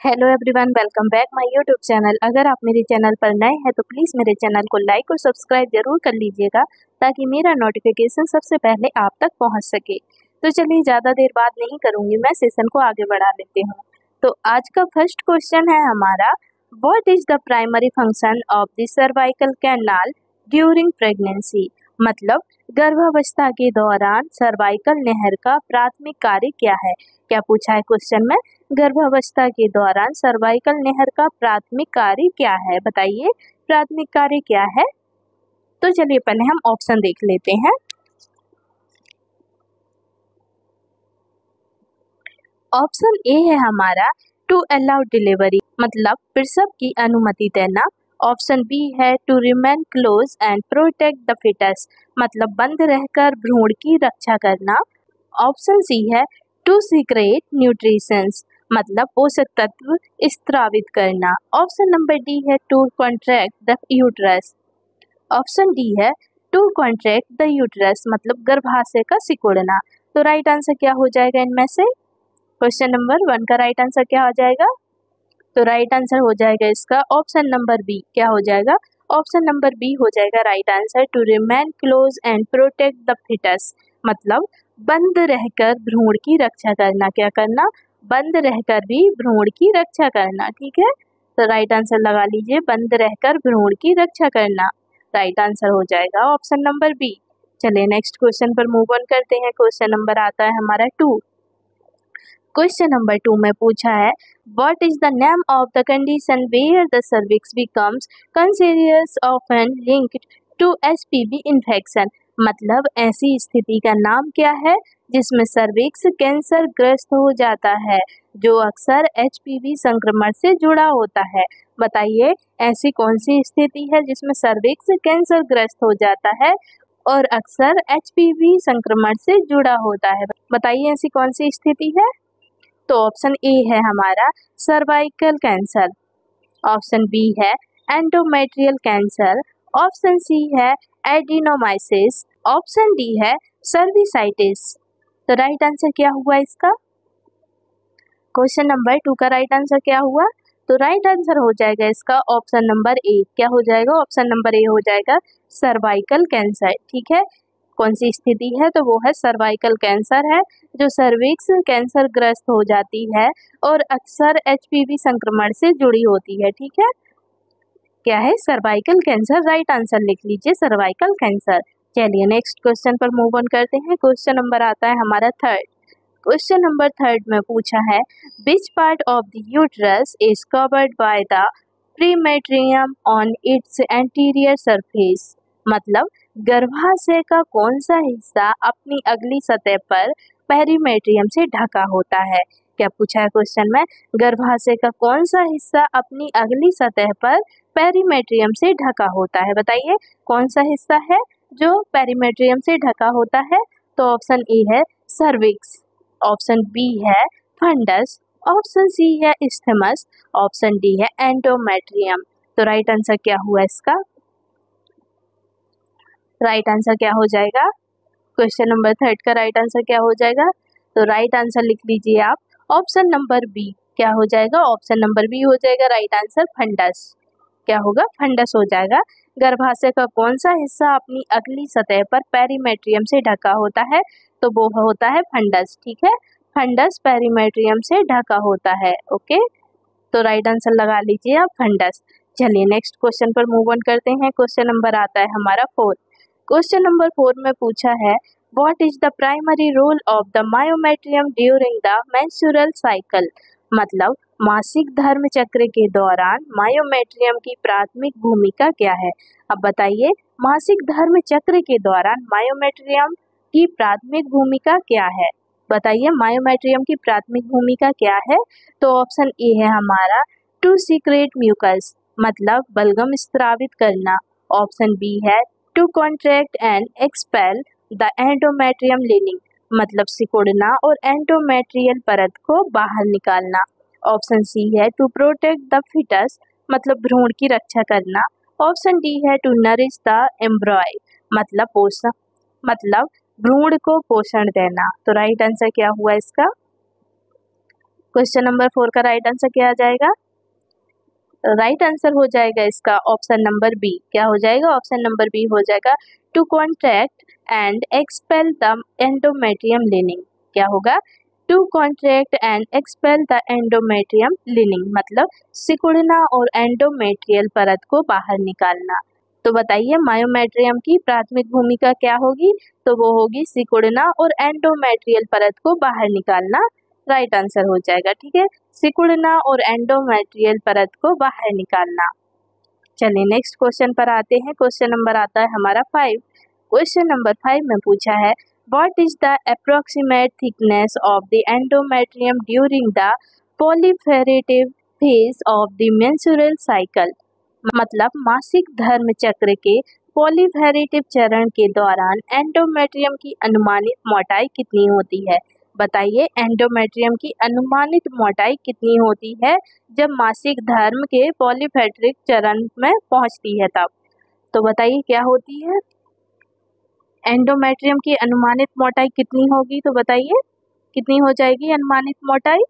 Hello everyone, welcome back my YouTube channel. अगर आप मेरे चैनल पर नए हैं तो प्लीज़ मेरे चैनल को लाइक और सब्सक्राइब जरूर कर लीजिएगा ताकि मेरा नोटिफिकेशन सबसे पहले आप तक पहुंच सके। तो चलिए ज़्यादा देर बात नहीं करूंगी, मैं सेशन को आगे बढ़ा लेती हूँ। तो आज का फर्स्ट क्वेश्चन है हमारा, what is the primary function of the cervical canal during pregnancy. मतलब गर्भावस्था के दौरान सर्वाइकल नहर का प्राथमिक कार्य क्या है। क्या पूछा है क्वेश्चन में, गर्भावस्था के दौरान सर्वाइकल नहर का प्राथमिक कार्य क्या है, बताइए प्राथमिक कार्य क्या है। तो चलिए पहले हम ऑप्शन देख लेते हैं। ऑप्शन ए है हमारा टू अलाउ डिलीवरी, मतलब प्रसव की अनुमति देना। ऑप्शन बी है to remain close and protect the foetus, मतलब बंद रहकर भ्रूण की रक्षा करना। ऑप्शन सी है टू सीक्रेट न्यूट्रिशंस, मतलब पोषक तत्व स्त्रावित करना। ऑप्शन नंबर डी है to contract the uterus. Option D है टू कॉन्ट्रैक्ट द यूट्रस, मतलब गर्भाशय का सिकुड़ना। तो राइट आंसर क्या हो जाएगा इनमें से। क्वेश्चन नंबर 1 का राइट आंसर क्या हो जाएगा। तो राइट आंसर हो जाएगा इसका ऑप्शन नंबर बी। क्या हो जाएगा, ऑप्शन नंबर बी हो जाएगा right answer, to remain close and protect the foetus, मतलब बंद रहकर भ्रूण की रक्षा करना। क्या करना, बंद रहकर भी भ्रूण की रक्षा करना। ठीक है, तो राइट आंसर लगा लीजिए, बंद रहकर भ्रूण की रक्षा करना। राइट आंसर हो जाएगा ऑप्शन नंबर बी। चलिए नेक्स्ट क्वेश्चन पर मूव ऑन करते हैं। क्वेश्चन नंबर आता है हमारा 2। क्वेश्चन नंबर 2 में पूछा है, what is the name of the condition where the cervix becomes cancerous often linked to HPV infection. मतलब ऐसी स्थिति का नाम क्या है जिसमें सर्विक्स कैंसर ग्रस्त हो जाता है, जो अक्सर एचपीवी संक्रमण से जुड़ा होता है। बताइए ऐसी कौन सी स्थिति है जिसमें सर्विक्स कैंसर ग्रस्त हो जाता है और अक्सर एचपीवी संक्रमण से जुड़ा होता है। बताइए ऐसी कौन सी स्थिति है। तो ऑप्शन ए है हमारा सर्वाइकल कैंसर, ऑप्शन बी है एंडोमेट्रियल कैंसर, ऑप्शन सी है एडिनोमाइसिस, ऑप्शन डी है सर्विसाइटिस। तो राइट आंसर क्या हुआ इसका। क्वेश्चन नंबर 2 का राइट आंसर क्या हुआ। तो राइट आंसर हो जाएगा इसका ऑप्शन नंबर ए। क्या हो जाएगा, ऑप्शन नंबर ए हो जाएगा सर्वाइकल कैंसर। ठीक है, कौन सी स्थिति है, तो वो है सर्वाइकल कैंसर है, जो सर्विक्स कैंसर ग्रस्त हो जाती है और अक्सर एचपीवी संक्रमण से जुड़ी होती है। ठीक है, क्या है सर्वाइकल कैंसर। राइट आंसर लिख लीजिए सर्वाइकल कैंसर। चलिए नेक्स्ट क्वेश्चन पर मूव ऑन करते हैं। क्वेश्चन नंबर आता है हमारा 3rd। क्वेश्चन नंबर 3rd में पूछा है, which part of the uterus is covered by the perimetrium on its anterior surface. मतलब गर्भाशय का कौन सा हिस्सा अपनी अगली सतह पर पेरीमेट्रियम से ढका होता है। क्या पूछा है क्वेश्चन में, गर्भाशय का कौन सा हिस्सा अपनी अगली सतह पर पेरीमेट्रियम से ढका होता है। बताइए कौन सा हिस्सा है जो पेरीमेट्रियम से ढका होता है। तो ऑप्शन ए है सर्विक्स, ऑप्शन बी है फंडस, ऑप्शन सी है इस्थमस, ऑप्शन डी है एंडोमेट्रियम। तो राइट आंसर क्या हुआ इसका। राइट आंसर क्या हो जाएगा, क्वेश्चन नंबर 3rd का राइट आंसर क्या हो जाएगा। तो राइट आंसर लिख लीजिए आप ऑप्शन नंबर बी। क्या हो जाएगा, ऑप्शन नंबर बी हो जाएगा राइट आंसर, फंडस। क्या होगा, फंडस हो जाएगा। गर्भाशय का कौन सा हिस्सा अपनी अगली सतह पर पेरीमेट्रियम से ढका होता है, तो वो होता है फंडस। ठीक है, फंडस पेरीमेट्रियम से ढका होता है। ओके, तो राइट आंसर लगा लीजिए आप फंडस। चलिए नेक्स्ट क्वेश्चन पर मूव ऑन करते हैं। क्वेश्चन नंबर आता है हमारा 4। क्वेश्चन नंबर 4 में पूछा है, what is the primary role of the myometrium during the menstrual cycle. मतलब मासिक धर्म चक्र के दौरान मायोमेट्रियम की प्राथमिक भूमिका क्या है। अब बताइए मासिक धर्म चक्र के दौरान मायोमेट्रियम की प्राथमिक भूमिका क्या है। बताइए मायोमेट्रियम की प्राथमिक भूमिका क्या है। तो ऑप्शन ए है हमारा टू सीक्रेट म्यूकस, मतलब बलगम स्त्रावित करना। ऑप्शन बी है to contract and expel the endometrium lining, मतलब सिकुड़ना और एंडोमेट्रियल परत को बाहर निकालना। ऑप्शन सी है टू प्रोटेक्ट द फिटस, मतलब भ्रूण की रक्षा करना। ऑप्शन डी है टू नरिश द एम्ब्रॉय, मतलब पोषण, मतलब भ्रूण को पोषण देना। तो राइट आंसर क्या हुआ इसका। क्वेश्चन नंबर 4 का राइट आंसर क्या आ जाएगा? राइट आंसर हो जाएगा इसका ऑप्शन नंबर बी। क्या हो जाएगा? ऑप्शन नंबर बी हो जाएगा, to contract and expel the endometrium lining. क्या होगा? To contract and expel the endometrium lining, मतलब सिकुड़ना और एंडोमेट्रियल परत को बाहर निकालना। तो बताइए मायोमेट्रियम की प्राथमिक भूमिका क्या होगी? तो वो होगी सिकुड़ना और एंडोमेट्रियल परत को बाहर निकालना। राइट आंसर हो जाएगा। ठीक है, सिकुड़ना और एंडोमेट्रियल परत को बाहर निकालना। चलिए नेक्स्ट क्वेश्चन पर आते हैं। क्वेश्चन नंबर आता है हमारा 5। क्वेश्चन नंबर 5 में पूछा है, what is the approximate thickness of the endometrium during the proliferative phase of the menstrual cycle, मतलब मासिक धर्म चक्र के पॉलीफेरेटिव चरण के दौरान एंडोमेट्रियम की अनुमानित मोटाई कितनी होती है? बताइए एंडोमेट्रियम की अनुमानित मोटाई कितनी होती है जब मासिक धर्म के पॉलीफेरेटिव चरण में पहुंचती है तब। तो बताइए क्या होती है? एंडोमेट्रियम की अनुमानित मोटाई कितनी होगी? तो बताइए कितनी हो जाएगी अनुमानित मोटाई,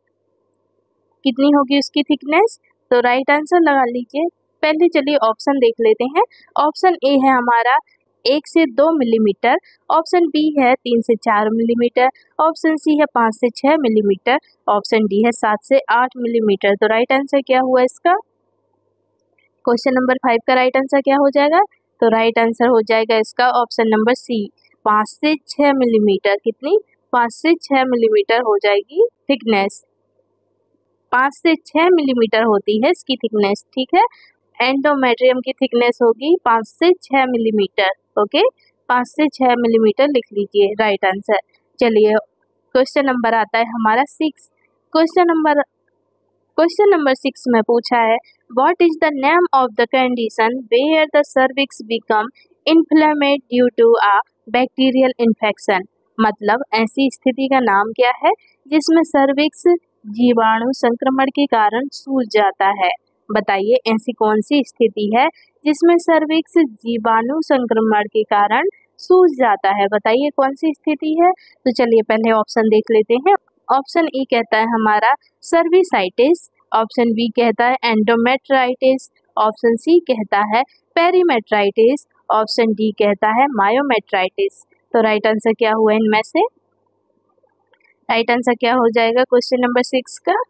कितनी होगी उसकी थिकनेस? तो राइट आंसर लगा लीजिए। पहले चलिए ऑप्शन देख लेते हैं। ऑप्शन ए है हमारा 1 से 2 मिलीमीटर, ऑप्शन बी है 3 से 4 मिलीमीटर, ऑप्शन सी है 5 से 6 मिलीमीटर, ऑप्शन डी है 7 से 8 मिलीमीटर। तो राइट आंसर क्या हुआ इसका? क्वेश्चन नंबर 5 का राइट आंसर क्या हो जाएगा? तो राइट आंसर हो जाएगा इसका ऑप्शन नंबर सी, 5 से 6 मिलीमीटर। कितनी? 5 से 6 मिलीमीटर हो जाएगी थिकनेस। 5 से 6 मिलीमीटर होती है इसकी थिकनेस। ठीक है, एंडोमेट्रियम की थिकनेस होगी 5 से 6 मिलीमीटर। ओके, 5 से 6 मिलीमीटर लिख लीजिए राइट आंसर। चलिए क्वेश्चन नंबर आता है हमारा 6। क्वेश्चन नंबर 6 में पूछा है, what is the name of the condition where the cervix become inflamed due to a bacterial infection, मतलब ऐसी स्थिति का नाम क्या है जिसमें सर्विक्स जीवाणु संक्रमण के कारण सूज जाता है? बताइए ऐसी कौन सी स्थिति है जिसमें सर्विक्स जीवाणु संक्रमण के कारण सूज जाता है? बताइए कौन सी स्थिति है? तो चलिए पहले ऑप्शन देख लेते हैं। ऑप्शन ए कहता है हमारा सर्विसाइटिस, ऑप्शन बी कहता है एंडोमेट्राइटिस, ऑप्शन सी कहता है पेरीमेट्राइटिस, ऑप्शन डी कहता है मायोमेट्राइटिस। तो राइट आंसर क्या हुआ इनमें से? राइट आंसर क्या हो जाएगा क्वेश्चन नंबर 6 का?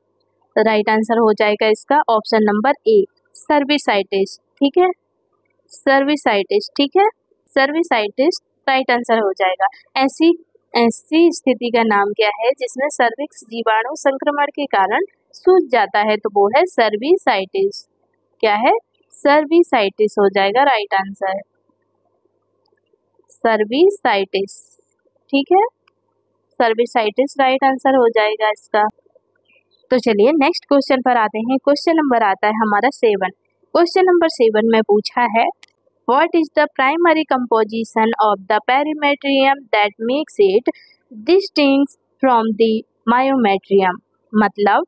तो राइट आंसर हो जाएगा इसका ऑप्शन नंबर ए, सर्विसाइटिस। ठीक है, सर्विसाइटिस। ठीक है, सर्विसाइटिस राइट आंसर हो जाएगा। ऐसी स्थिति का नाम क्या है जिसमें सर्विक्स जीवाणु संक्रमण के कारण सूज जाता है? तो वो है सर्विसाइटिस। क्या है? सर्विसाइटिस हो जाएगा राइट आंसर, सर्विसाइटिस। ठीक है, सर्विसाइटिस राइट आंसर हो जाएगा इसका। तो चलिए नेक्स्ट क्वेश्चन पर आते हैं। क्वेश्चन नंबर आता है हमारा 7। क्वेश्चन नंबर 7 में पूछा है, what is the primary composition of the perimetrium that makes it distinct from the myometrium, मतलब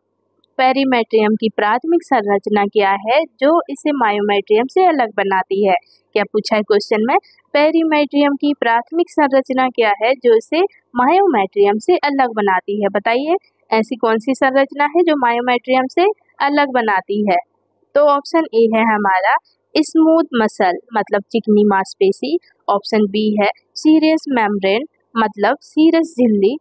पेरीमेट्रियम की प्राथमिक संरचना क्या है जो इसे मायोमेट्रियम से अलग बनाती है? क्या पूछा है क्वेश्चन में? पेरीमेट्रियम की प्राथमिक संरचना क्या है जो इसे मायोमेट्रियम से अलग बनाती है? बताइए ऐसी कौन सी संरचना है जो मायोमेट्रियम से अलग बनाती है? तो ऑप्शन ए है हमारा स्मूथ मसल, मतलब चिकनी मांसपेशी, ऑप्शन बी है सीरस मेम्ब्रेन, मतलब सीरस झिल्ली,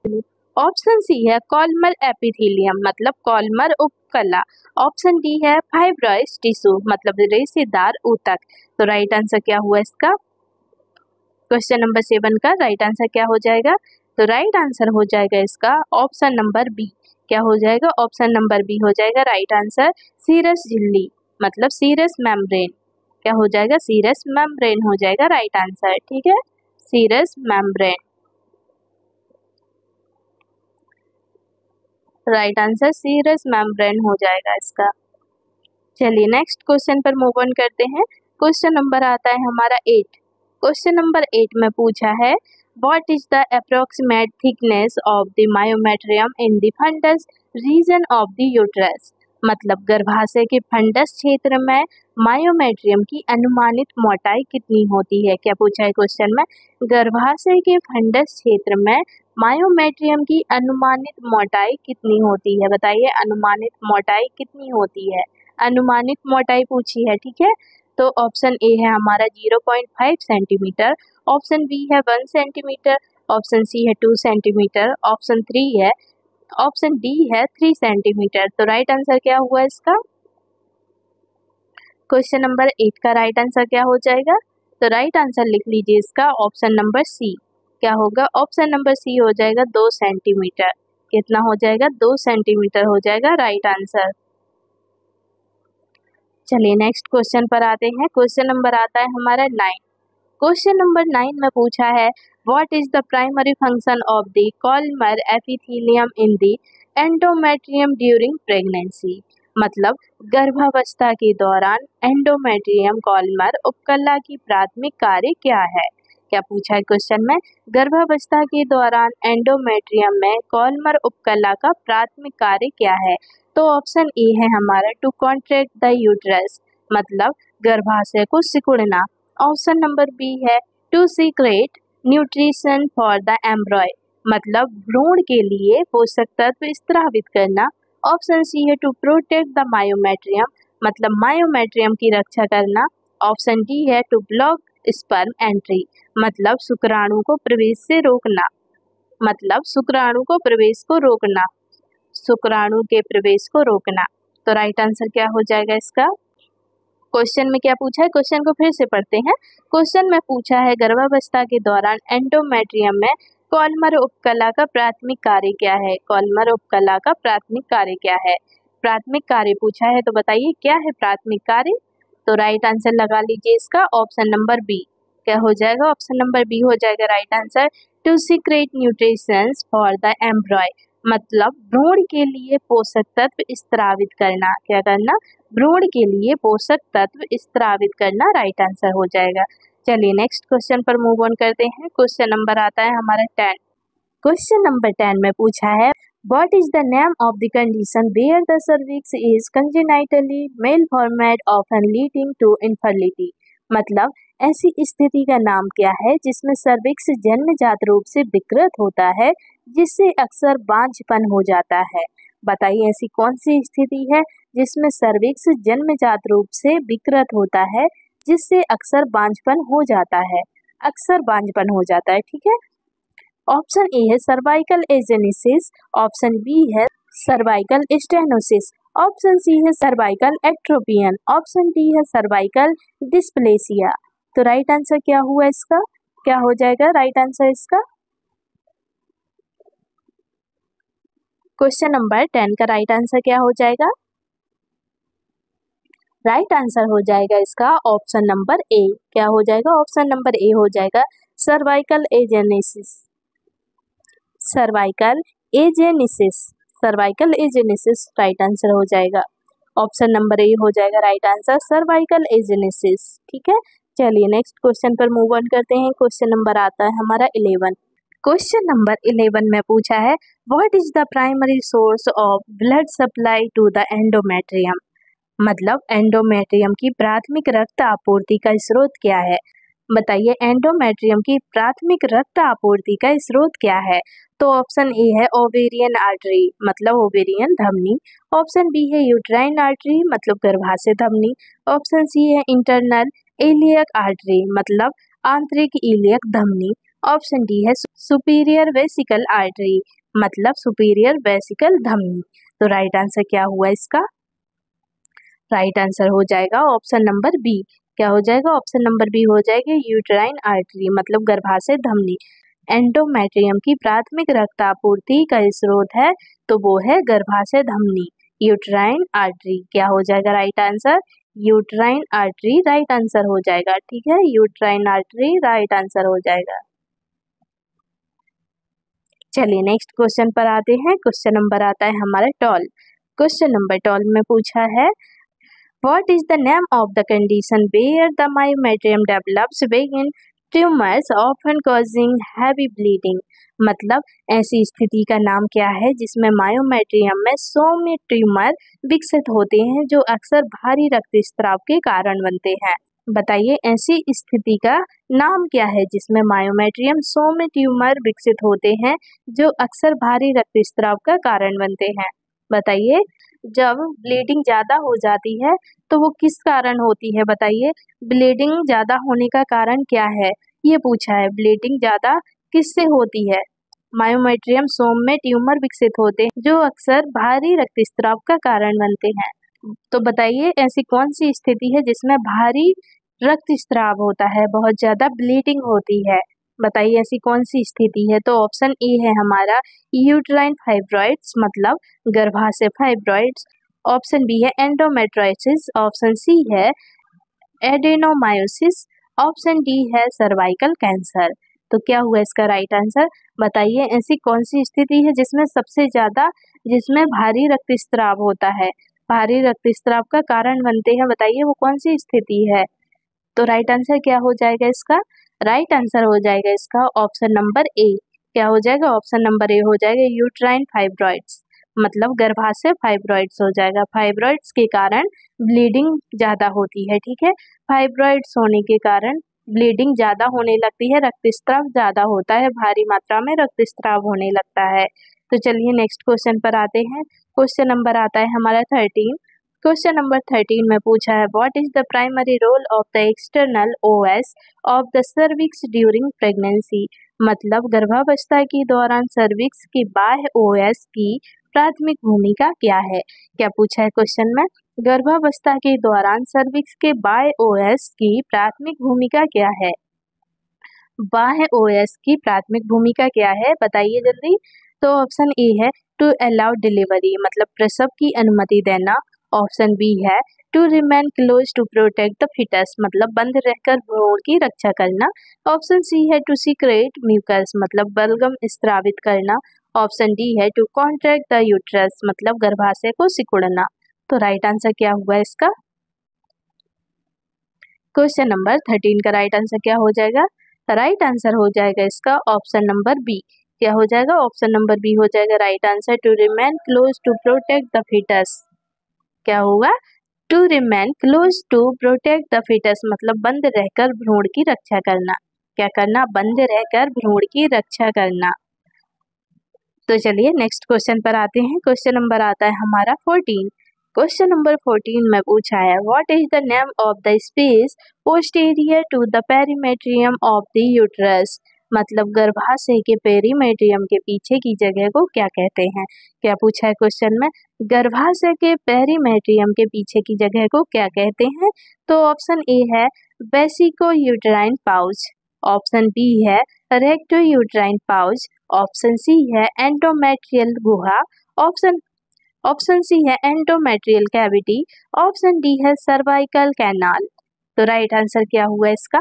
ऑप्शन सी है कॉलमर एपिथेलियम, मतलब कॉलमर उपकला, ऑप्शन डी है फाइब्रस टिश्यू, मतलब रेशेदार ऊतक। तो राइट आंसर क्या हुआ इसका? क्वेश्चन नंबर 7 का राइट आंसर क्या हो जाएगा? तो राइट आंसर हो जाएगा इसका ऑप्शन नंबर बी। क्या हो जाएगा? ऑप्शन नंबर बी हो जाएगा राइट आंसर, सीरस झिल्ली, मतलब सीरस मेम्ब्रेन। क्या हो जाएगा? सीरस मेम्ब्रेन हो जाएगा राइट आंसर। ठीक है, serous membrane right answer, serous membrane हो जाएगा इसका। चलिए नेक्स्ट क्वेश्चन पर मूव ऑन करते हैं। क्वेश्चन नंबर आता है हमारा 8। क्वेश्चन नंबर 8 में पूछा है, what is the approximate thickness of the myometrium in the fundus region of the uterus, मतलब गर्भाशय के फंडस क्षेत्र में मायोमेट्रियम की अनुमानित मोटाई कितनी होती है। क्या पूछा है क्वेश्चन में, गर्भाशय के फंडस क्षेत्र में मायोमेट्रियम की अनुमानित मोटाई कितनी होती है। बताइए अनुमानित मोटाई कितनी होती है, अनुमानित मोटाई पूछी है। ठीक है, तो ऑप्शन ए है हमारा 0.5 सेंटीमीटर, ऑप्शन बी है 1 सेंटीमीटर, ऑप्शन सी है 2 सेंटीमीटर, ऑप्शन डी है 3 सेंटीमीटर। तो राइट आंसर क्या हुआ इसका, क्वेश्चन नंबर 8 का राइट आंसर क्या हो जाएगा। तो राइट आंसर लिख लीजिए इसका ऑप्शन नंबर सी। क्या होगा, ऑप्शन नंबर सी हो जाएगा 2 सेंटीमीटर। कितना हो जाएगा, 2 सेंटीमीटर हो जाएगा राइट आंसर। चलिए नेक्स्ट क्वेश्चन पर आते हैं। क्वेश्चन नंबर आता है हमारा 9। क्वेश्चन नंबर 9 में पूछा है what is the primary function of the columnar epithelium in the endometrium during pregnancy. मतलब गर्भावस्था के दौरान एंडोमेट्रियम कॉलमर उपकला की प्राथमिक कार्य क्या है। क्या पूछा है क्वेश्चन में, गर्भावस्था के दौरान एंडोमेट्रियम में कॉलमर उपकला का प्राथमिक कार्य क्या है। तो ऑप्शन ए है हमारा टू कॉन्ट्रैक्ट द यूट्रस, मतलब गर्भाशय को सिकुड़ना। ऑप्शन नंबर बी है to secret nutrition for the embryo, मतलब भ्रूण के लिए पोषक तत्व स्त्रावित करना। ऑप्शन सी है टू प्रोटेक्ट द मायोमेट्रियम, मतलब मायोमेट्रियम की रक्षा करना। ऑप्शन डी है टू ब्लॉक स्पर्म एंट्री, मतलब शुक्राणु को प्रवेश से रोकना, मतलब शुक्राणु को प्रवेश को रोकना, शुक्राणु के प्रवेश को रोकना। तो राइट आंसर क्या हो जाएगा इसका। क्वेश्चन में क्या पूछा है, क्वेश्चन को फिर से पढ़ते हैं। क्वेश्चन में पूछा है गर्भावस्था के दौरान एंडोमेट्रियम में कॉलमर उपकला का प्राथमिक कार्य क्या है। कॉलमर उपकला का प्राथमिक कार्य क्या है, प्राथमिक कार्य पूछा है, तो बताइए क्या है प्राथमिक कार्य। तो राइट आंसर लगा लीजिए इसका ऑप्शन नंबर बी। क्या हो जाएगा, ऑप्शन नंबर बी हो जाएगा right answer, to secret nutritions for the embryo, मतलब भ्रूण के लिए पोषक तत्व स्त्रावित करना। क्या करना, भ्रूण के लिए पोषक तत्व स्त्रावित करना राइट आंसर हो जाएगा। चलिए नेक्स्ट क्वेश्चन पर मूव ऑन करते हैं। क्वेश्चन नंबर आता है हमारा 10। क्वेश्चन नंबर 10 में पूछा है what is the name of the condition where the cervix is congenitally malformed often leading to infertility, मतलब ऐसी स्थिति का नाम क्या है जिसमें सर्विक्स जन्मजात रूप से विकृत होता है जिससे अक्सर बांझपन हो जाता है। बताइए ऐसी कौन सी स्थिति है जिसमें सर्विक्स जन्मजात रूप से विकृत होता है जिससे अक्सर बांझपन हो जाता है, अक्सर बांझपन हो जाता है। ठीक है, ऑप्शन ए है सर्वाइकल एजेनेसिस, ऑप्शन बी है सर्वाइकल स्टेनोसिस, ऑप्शन सी है सर्वाइकल एक्ट्रोपियन, ऑप्शन डी है सर्वाइकल डिस्प्लेसिया। तो राइट आंसर क्या हुआ इसका, क्या हो जाएगा राइट आंसर इसका। क्वेश्चन नंबर 10 का राइट आंसर क्या हो जाएगा, राइट आंसर हो जाएगा इसका ऑप्शन नंबर ए। क्या हो जाएगा, ऑप्शन नंबर ए हो जाएगा cervical agenesis, cervical agenesis, cervical agenesis right answer हो जाएगा। ऑप्शन नंबर ए हो जाएगा राइट आंसर सर्वाइकल एजेनेसिस। ठीक है, चलिए नेक्स्ट क्वेश्चन पर मूव ऑन करते हैं। क्वेश्चन नंबर आता है हमारा 11। क्वेश्चन नंबर 11 में पूछा है what is the primary source of blood supply to the endometrium, मतलब एंडोमेट्रियम की प्राथमिक रक्त आपूर्ति का स्रोत क्या है। बताइए एंडोमेट्रियम की प्राथमिक रक्त आपूर्ति का स्रोत क्या है। तो ऑप्शन ए है ओवेरियन आर्टरी, मतलब ओवेरियन धमनी, ऑप्शन बी है यूट्राइन आर्टरी, मतलब गर्भाशय धमनी, ऑप्शन सी है इंटरनल इलियक आर्टरी, मतलब आंतरिक इलियक धमनी, ऑप्शन डी है सुपीरियर वेसिकल आर्टरी, मतलब सुपीरियर वेसिकल धमनी। तो राइट आंसर क्या हुआ इसका, राइट आंसर हो जाएगा ऑप्शन नंबर बी। क्या हो जाएगा, ऑप्शन नंबर बी हो जाएगा यूट्राइन आर्टरी, मतलब गर्भाशय धमनी। एंडोमेट्रियम की प्राथमिक रक्त आपूर्ति का स्रोत है तो वो है गर्भाशय धमनी, यूट्राइन आर्टरी। क्या हो जाएगा right answer, uterine artery right answer हो जाएगा। ठीक है, यूट्राइन आर्टरी राइट आंसर हो जाएगा। चलिए नेक्स्ट क्वेश्चन पर आते हैं। क्वेश्चन नंबर आता है हमारा 12। क्वेश्चन नंबर 12 में पूछा है What is the name of the condition where the myometrium develops begin tumours often causing heavy bleeding, मतलब ऐसी स्थिति का नाम क्या है जिसमें मायोमेट्रियम में सौम्य ट्यूमर विकसित होते हैं जो अक्सर भारी रक्तस्राव के कारण बनते हैं। बताइए ऐसी स्थिति का नाम क्या है जिसमें मायोमेट्रियम सौम्य ट्यूमर विकसित होते हैं जो अक्सर भारी रक्तस्राव का कारण बनते हैं। बताइए जब ब्लीडिंग ज़्यादा हो जाती है तो वो किस कारण होती है? बताइए ब्लीडिंग ज़्यादा होने का कारण क्या है, ये पूछा है। ब्लीडिंग ज़्यादा किससे होती है? मायोमेट्रियम सोम में ट्यूमर विकसित होते हैं जो अक्सर भारी रक्तस्राव का कारण बनते हैं। तो बताइए ऐसी कौन सी स्थिति है जिसमें भारी रक्तस्राव होता है, बहुत ज़्यादा ब्लीडिंग होती है? बताइए ऐसी कौन सी स्थिति है? तो ऑप्शन ए है हमारा यूट्राइन फाइब्रॉइड्स, मतलब गर्भाशय फाइब्रॉइड्स। ऑप्शन बी है एंडोमेट्राइटिस। ऑप्शन सी है एडेनोमायोसिस। ऑप्शन डी है सर्वाइकल कैंसर। तो क्या हुआ इसका राइट आंसर? बताइए ऐसी कौन सी स्थिति है जिसमें सबसे ज़्यादा भारी रक्तस्राव होता है, भारी रक्तस्राव का कारण बनते हैं? बताइए वो कौन सी स्थिति है? तो राइट आंसर क्या हो जाएगा इसका? राइट आंसर हो जाएगा इसका ऑप्शन नंबर ए। क्या हो जाएगा? ऑप्शन नंबर ए हो जाएगा यूट्राइन फाइब्रॉइड्स, मतलब गर्भाशय फाइब्रॉइड्स हो जाएगा। फाइब्रॉइड्स के कारण ब्लीडिंग ज़्यादा होती है, ठीक है। फाइब्रॉइड्स होने के कारण ब्लीडिंग ज़्यादा होने लगती है, रक्तस्राव ज़्यादा होता है, भारी मात्रा में रक्तस्राव होने लगता है। तो चलिए नेक्स्ट क्वेश्चन पर आते हैं। क्वेश्चन नंबर आता है हमारा 13। क्वेश्चन नंबर 13 में पूछा है what is the primary role of the external os of the cervix during pregnancy, मतलब गर्भावस्था के दौरान सर्विक्स की बाह्य ओएस की प्राथमिक भूमिका क्या है? क्या पूछा है क्वेश्चन में? गर्भावस्था के दौरान सर्विक्स के बाह्य ओएस की प्राथमिक भूमिका क्या है? बाह्य ओएस की प्राथमिक भूमिका क्या है? बताइए जल्दी। तो ऑप्शन ए है टू अलाउ डिलीवरी, मतलब प्रसव की अनुमति देना। ऑप्शन बी है to remain close to protect the foetus, मतलब बंद रहकर भ्रूण की रक्षा करना। ऑप्शन सी है टू सीक्रेट म्यूकस, मतलब बलगम स्रावित करना। ऑप्शन डी है टू कॉन्ट्रैक्ट द यूट्रस, मतलब गर्भाशय को सिकुड़ना। तो राइट आंसर क्या हुआ इसका? क्वेश्चन नंबर 13 का राइट आंसर क्या हो जाएगा? राइट आंसर हो जाएगा इसका ऑप्शन नंबर बी। क्या हो जाएगा? ऑप्शन नंबर बी हो जाएगा right answer, to remain close to protect the foetus. क्या होगा? To remain close to protect the foetus, मतलब बंद रहकर भ्रूण की रक्षा करना। क्या करना? बंद रहकर भ्रूण की रक्षा करना। तो चलिए नेक्स्ट क्वेश्चन पर आते हैं। क्वेश्चन नंबर आता है हमारा 14। क्वेश्चन नंबर 14 में पूछा है what is the name of the space posterior to the perimetrium of the uterus, मतलब गर्भाशय के पेरीमेट्रियम के पीछे की जगह को क्या कहते हैं? क्या पूछा है क्वेश्चन में? गर्भाशय के पेरीमेट्रियम के पीछे की जगह को क्या कहते हैं? तो ऑप्शन ए है vesico uterine pouch. Option B है recto uterine pouch. Option C है एंडोमेट्रियल गुहा। ऑप्शन सी है एंडोमेट्रियल कैविटी। ऑप्शन डी है सर्वाइकल कैनाल। तो राइट आंसर क्या हुआ इसका?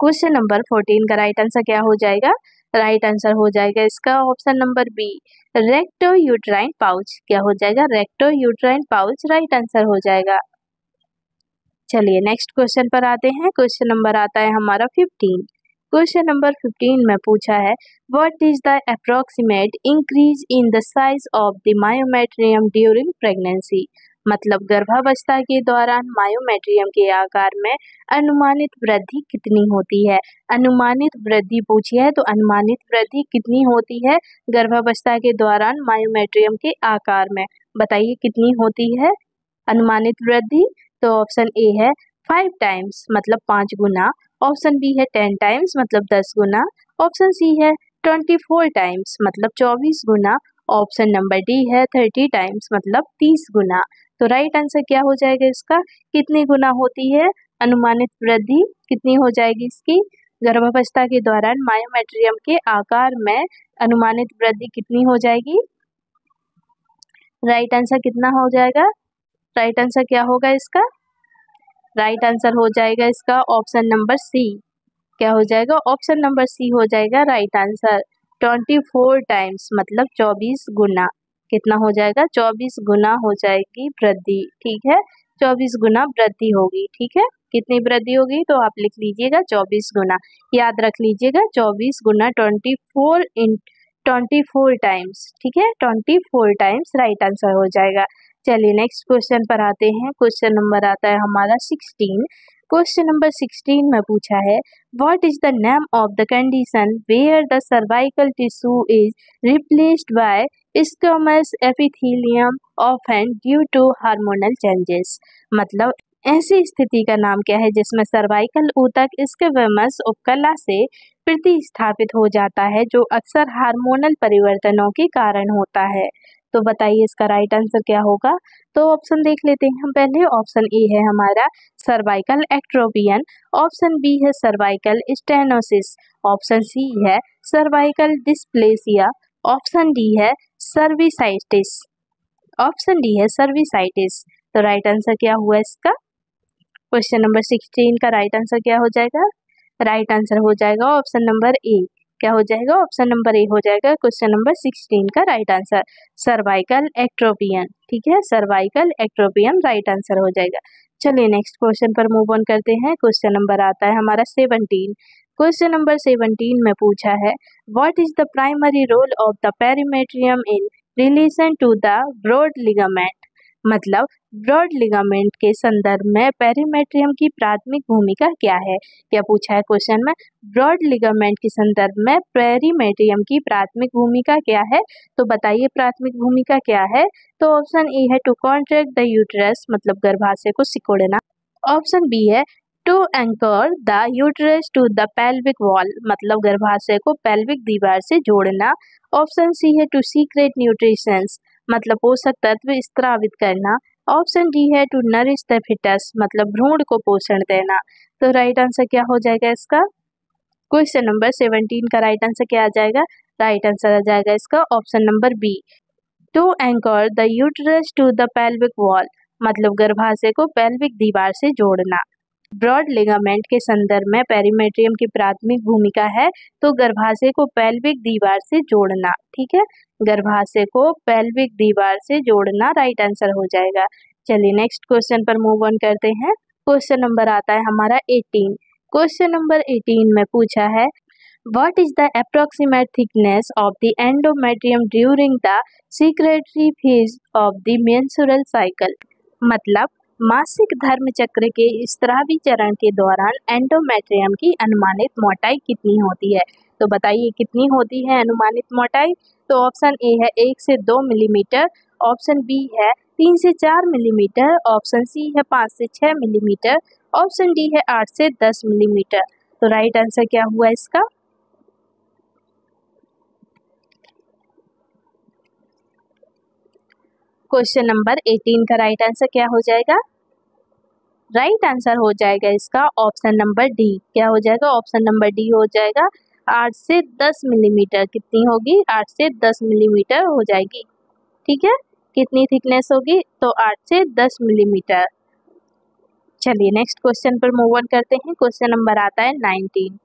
क्वेश्चन नंबर 14 का राइट आंसर क्या हो जाएगा? राइट आंसर हो जाएगा इसका option number B, recto uterine pouch. क्या हो जाएगा? Recto uterine pouch right answer हो जाएगा। चलिए नेक्स्ट क्वेश्चन पर आते हैं। क्वेश्चन नंबर आता है हमारा 15। क्वेश्चन नंबर 15 में पूछा है what is the approximate increase in the size of the myometrium during pregnancy, मतलब गर्भावस्था के दौरान मायोमेट्रियम के आकार में अनुमानित वृद्धि कितनी होती है? अनुमानित वृद्धि पूछी है, तो अनुमानित वृद्धि कितनी होती है गर्भावस्था के दौरान मायोमेट्रियम के आकार में? बताइए कितनी होती है अनुमानित वृद्धि? तो ऑप्शन ए है 5 टाइम्स, मतलब 5 गुना। ऑप्शन बी है 10 टाइम्स, मतलब 10 गुना। ऑप्शन सी है 24 टाइम्स, मतलब 24 गुना। ऑप्शन नंबर डी है 30 टाइम्स, मतलब 30 गुना। तो राइट आंसर क्या हो जाएगा इसका? कितनी गुना होती है अनुमानित वृद्धि? कितनी हो जाएगी इसकी? गर्भावस्था के दौरान मायोमेट्रियम के आकार में अनुमानित वृद्धि कितनी हो जाएगी? राइट आंसर कितना हो जाएगा? राइट आंसर क्या होगा इसका? राइट आंसर हो जाएगा इसका ऑप्शन नंबर सी। क्या हो जाएगा? ऑप्शन नंबर सी हो जाएगा राइट आंसर, 24 टाइम्स, मतलब 24 गुना। कितना हो जाएगा? 24 गुना हो जाएगी वृद्धि, ठीक है। 24 गुना वृद्धि होगी, ठीक है। कितनी वृद्धि होगी, तो आप लिख लीजिएगा 24 गुना। याद रख लीजिएगा 24 गुना 24 टाइम्स, ठीक है, 24 टाइम्स राइट आंसर हो जाएगा। चलिए नेक्स्ट क्वेश्चन पर आते हैं। क्वेश्चन नंबर आता है हमारा 16। क्वेश्चन नंबर 16 में पूछा है what is the name of the condition where the cervical tissue is replaced by squamous epithelium often due to hormonal changes. मतलब ऐसी स्थिति का नाम क्या है जिसमें सर्वाइकल ऊतक स्क्वैमस उपकला से प्रतिस्थापित हो जाता है, जो अक्सर हार्मोनल परिवर्तनों के कारण होता है। तो बताइए इसका राइट आंसर क्या होगा। तो ऑप्शन देख लेते हैं हम पहले। ऑप्शन ए है हमारा सर्वाइकल एक्ट्रोपियन, ऑप्शन बी है सर्वाइकल स्टेनोसिस, ऑप्शन सी है सर्वाइकल डिस्प्लेसिया, ऑप्शन डी है सर्विसाइटिस, ऑप्शन डी है सर्विसाइटिस। तो राइट आंसर क्या हुआ इसका। क्वेश्चन नंबर 16 का राइट आंसर क्या हो जाएगा। राइट आंसर हो जाएगा ऑप्शन नंबर ए। क्या हो जाएगा, ऑप्शन नंबर ए हो जाएगा क्वेश्चन नंबर 16 का राइट आंसर, सर्वाइकल एक्ट्रोपियन। ठीक है, सर्वाइकल एक्ट्रोपियन राइट आंसर हो जाएगा। चलिए नेक्स्ट क्वेश्चन पर मूव ऑन करते हैं। क्वेश्चन नंबर आता है हमारा 17। क्वेश्चन नंबर 17 में पूछा है what is the primary role of the perimetrium in relation to the broad ligament. मतलब ब्रॉड लिगामेंट के संदर्भ में पेरिमेट्रियम की प्राथमिक भूमिका क्या है। क्या पूछा है क्वेश्चन में, ब्रॉड लिगामेंट के संदर्भ में पेरिमेट्रियम की प्राथमिक भूमिका क्या है। तो बताइए प्राथमिक भूमिका क्या है। तो ऑप्शन ए है टू कॉन्ट्रैक्ट द यूट्रस, मतलब गर्भाशय को सिकोड़ना। ऑप्शन बी है to anchor the uterus to the pelvic wall, मतलब गर्भाशय को पेल्विक दीवार से जोड़ना। ऑप्शन सी है टू सीक्रेट न्यूट्रिशंस, मतलब पोषक तत्व स्त्रावित करना। ऑप्शन डी है टू नरिश द फिटस, मतलब भ्रूण को पोषण देना। तो राइट आंसर क्या हो जाएगा इसका। क्वेश्चन नंबर 17 का राइट आंसर क्या आ जाएगा। राइट आंसर आ जाएगा इसका option number B, to anchor the uterus to the pelvic wall, मतलब गर्भाशय को पेल्विक दीवार से जोड़ना। ब्रॉड लिगामेंट के संदर्भ में पेरिमेट्रियम की प्राथमिक भूमिका है तो गर्भाशय को पेल्विक दीवार से जोड़ना। ठीक है, गर्भाशय को पेल्विक दीवार से जोड़ना राइट आंसर हो जाएगा। चलिए नेक्स्ट क्वेश्चन पर मूव ऑन करते हैं। क्वेश्चन नंबर आता है हमारा 18। क्वेश्चन नंबर 18 में पूछा है what is the approximate thickness of the endometrium during the secretory phase of the menstrual cycle. मतलब मासिक धर्म चक्र के स्रावी चरण के दौरान एंडोमेट्रियम की अनुमानित मोटाई कितनी होती है। तो बताइए कितनी होती है अनुमानित मोटाई। तो ऑप्शन ए है 1 से 2 मिलीमीटर, ऑप्शन बी है 3 से 4 मिलीमीटर, ऑप्शन सी है 5 से 6 मिलीमीटर, ऑप्शन डी है 8 से 10 मिलीमीटर। तो राइट आंसर क्या हुआ इसका। क्वेश्चन नंबर 18 का राइट आंसर क्या हो जाएगा। राइट आंसर हो जाएगा इसका ऑप्शन नंबर डी। क्या हो जाएगा, ऑप्शन नंबर डी हो जाएगा 8 से 10 मिलीमीटर। कितनी होगी, 8 से 10 मिलीमीटर हो जाएगी। ठीक है, कितनी थिकनेस होगी, तो 8 से 10 मिलीमीटर। चलिए नेक्स्ट क्वेश्चन पर मूव ऑन करते हैं। क्वेश्चन नंबर आता है 19।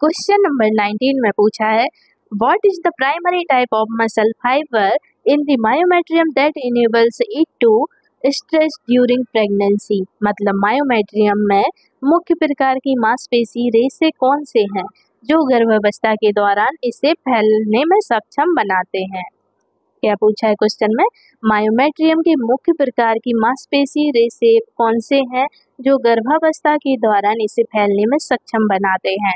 क्वेश्चन नंबर 19 में पूछा है what is the primary type of muscle fibre in the myometrium that enables it to stretch during pregnancy. मतलब मायोमेट्रियम में मुख्य प्रकार की मांसपेशी रेशे कौन से हैं जो गर्भावस्था के दौरान इसे फैलने में सक्षम बनाते हैं। क्या पूछा है क्वेश्चन में, मायोमेट्रियम के मुख्य प्रकार की मांसपेशी रेशे कौन से हैं जो गर्भावस्था के दौरान इसे फैलने में सक्षम बनाते हैं।